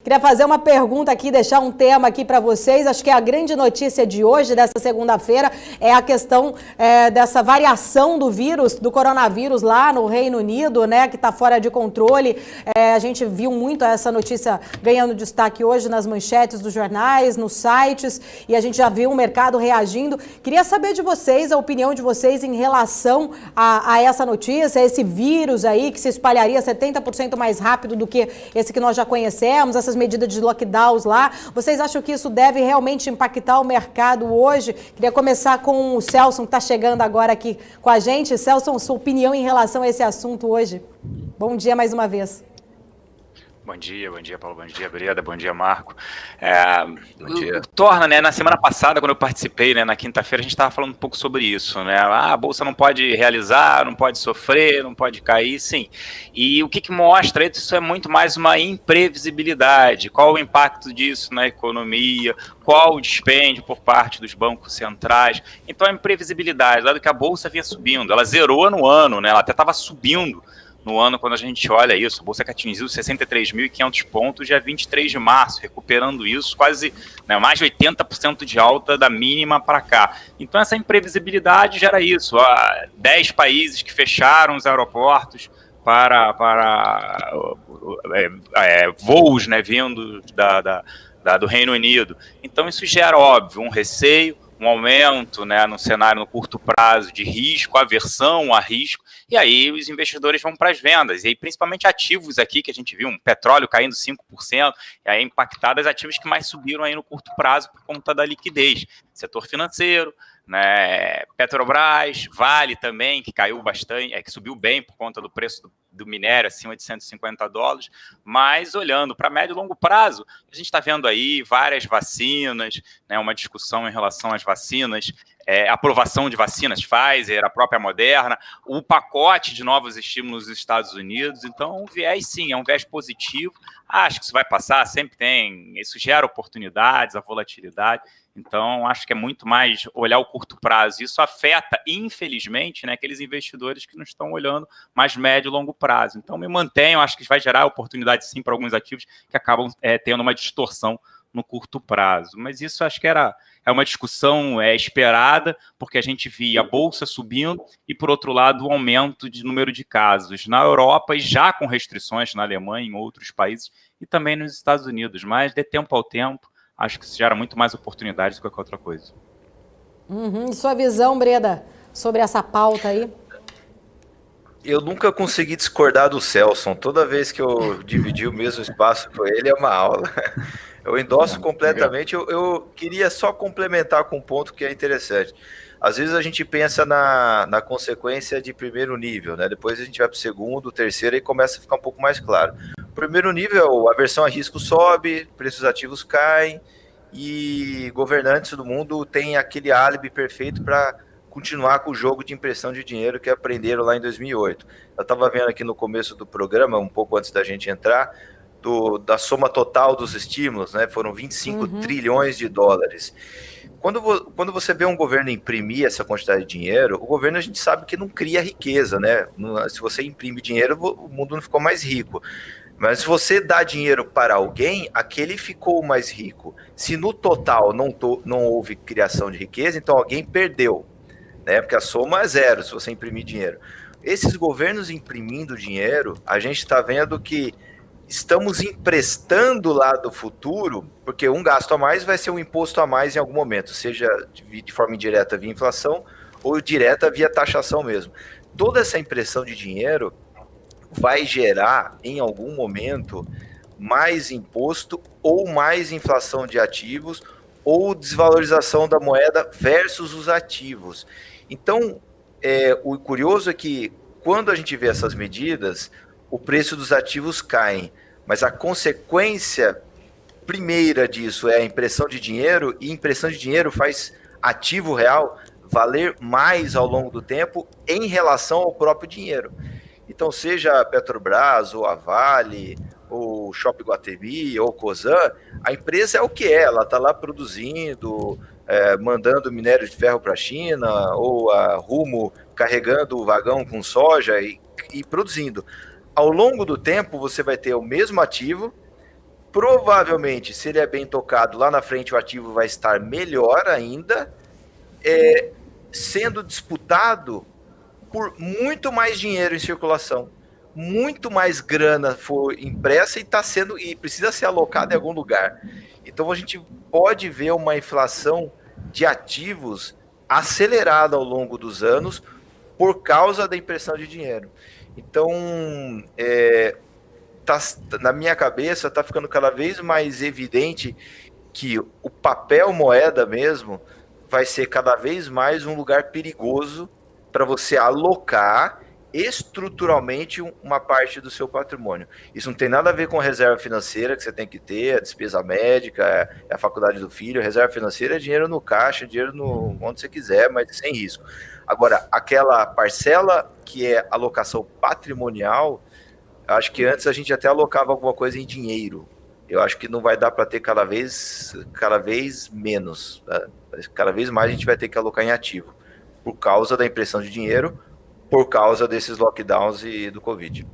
Queria fazer uma pergunta aqui, deixar um tema aqui para vocês. Acho que a grande notícia de hoje, dessa segunda-feira, é a questão dessa variação do vírus, do coronavírus lá no Reino Unido, né, que está fora de controle. A gente viu muito essa notícia ganhando destaque hoje nas manchetes dos jornais, nos sites, e a gente já viu o mercado reagindo. Queria saber de vocês, a opinião de vocês em relação a essa notícia, esse vírus aí que se espalharia 70% mais rápido do que esse que nós já conhecemos, essas medidas de lockdowns lá. Vocês acham que isso deve realmente impactar o mercado hoje? Queria começar com o Celso, que está chegando agora aqui com a gente. Celso, sua opinião em relação a esse assunto hoje. Bom dia mais uma vez. Bom dia, Paulo, bom dia, Breda, bom dia, Marco. Bom dia. Torna, né, na semana passada, quando eu participei, né, na quinta-feira, a gente estava falando um pouco sobre isso, né, a Bolsa não pode realizar, não pode sofrer, não pode cair, sim. E o que mostra isso é muito mais uma imprevisibilidade, qual o impacto disso na economia, qual o dispêndio por parte dos bancos centrais. Então a imprevisibilidade, dado que a Bolsa vinha subindo, ela zerou no ano, né, ela até estava subindo no ano, quando a gente olha isso, a Bolsa que atingiu 63.500 pontos dia 23 de março, recuperando isso, quase, né, mais de 80% de alta da mínima para cá. Então essa imprevisibilidade gera isso, 10 países que fecharam os aeroportos para voos, né, vindo do Reino Unido. Então isso gera, óbvio, um receio, um aumento, né, no cenário no curto prazo de risco, aversão a risco, e aí os investidores vão para as vendas, e aí principalmente ativos aqui, que a gente viu, um petróleo caindo 5%, e aí impactadas ativos que mais subiram aí no curto prazo por conta da liquidez, setor financeiro, né, Petrobras, Vale também, que caiu bastante, que subiu bem por conta do preço do minério acima de $150, mas olhando para médio e longo prazo, a gente está vendo aí várias vacinas, né, uma discussão em relação às vacinas, aprovação de vacinas Pfizer, a própria Moderna, o pacote de novos estímulos nos Estados Unidos. Então, o viés, sim, é um viés positivo. Acho que isso vai passar, sempre tem, isso gera oportunidades, a volatilidade. Então, acho que é muito mais olhar o curto prazo. Isso afeta, infelizmente, né, aqueles investidores que não estão olhando mais médio e longo prazo. Então, me mantenho, acho que vai gerar oportunidade, sim, para alguns ativos que acabam tendo uma distorção no curto prazo. Mas isso acho que é uma discussão esperada, porque a gente via a Bolsa subindo e, por outro lado, o aumento de número de casos na Europa e já com restrições na Alemanha e em outros países e também nos Estados Unidos. Mas, de tempo ao tempo, acho que isso gera muito mais oportunidades do que qualquer outra coisa. E sua visão, Breda, sobre essa pauta aí? Eu nunca consegui discordar do Celso. Toda vez que eu dividi o mesmo espaço com ele, é uma aula. Eu endosso completamente. Eu queria só complementar com um ponto que é interessante. Às vezes a gente pensa na consequência de primeiro nível, né? Depois a gente vai para o segundo, terceiro e começa a ficar um pouco mais claro. Primeiro nível, a aversão a risco sobe, preços ativos caem e governantes do mundo têm aquele álibi perfeito para continuar com o jogo de impressão de dinheiro que aprenderam lá em 2008. Eu estava vendo aqui no começo do programa, um pouco antes da gente entrar, da soma total dos estímulos, né? Foram 25 trilhões de dólares. Quando você vê um governo imprimir essa quantidade de dinheiro, o governo a gente sabe que não cria riqueza, né? Se você imprime dinheiro, o mundo não ficou mais rico. Mas se você dá dinheiro para alguém, aquele ficou mais rico. Se no total não houve criação de riqueza, então alguém perdeu, né? Porque a soma é zero se você imprimir dinheiro. Esses governos imprimindo dinheiro, a gente está vendo que estamos emprestando lá do futuro, porque um gasto a mais vai ser um imposto a mais em algum momento, seja de forma indireta via inflação ou direta via taxação mesmo. Toda essa impressão de dinheiro vai gerar, em algum momento, mais imposto ou mais inflação de ativos ou desvalorização da moeda versus os ativos. Então, o curioso é que, quando a gente vê essas medidas, o preço dos ativos cai, mas a consequência primeira disso é a impressão de dinheiro, e impressão de dinheiro faz ativo real valer mais ao longo do tempo em relação ao próprio dinheiro. Então, seja a Petrobras, ou a Vale, ou Shopping Iguatemi, ou Cosan, a empresa é o que é, ela está lá produzindo, mandando minério de ferro para a China, ou a Rumo carregando o vagão com soja e produzindo. Ao longo do tempo, você vai ter o mesmo ativo provavelmente, se ele é bem tocado, lá na frente o ativo vai estar melhor ainda, sendo disputado por muito mais dinheiro em circulação, muito mais grana foi impressa e precisa ser alocada em algum lugar. Então a gente pode ver uma inflação de ativos acelerada ao longo dos anos por causa da impressão de dinheiro. Então, na minha cabeça, está ficando cada vez mais evidente que o papel moeda mesmo vai ser cada vez mais um lugar perigoso para você alocar estruturalmente uma parte do seu patrimônio. Isso não tem nada a ver com a reserva financeira que você tem que ter, a despesa médica, a faculdade do filho. A reserva financeira é dinheiro no caixa, dinheiro onde você quiser, mas sem risco. Agora, aquela parcela que é alocação patrimonial, acho que antes a gente até alocava alguma coisa em dinheiro. Eu acho que não vai dar para ter cada vez menos. Tá? Cada vez mais a gente vai ter que alocar em ativo, por causa da impressão de dinheiro, por causa desses lockdowns e do Covid.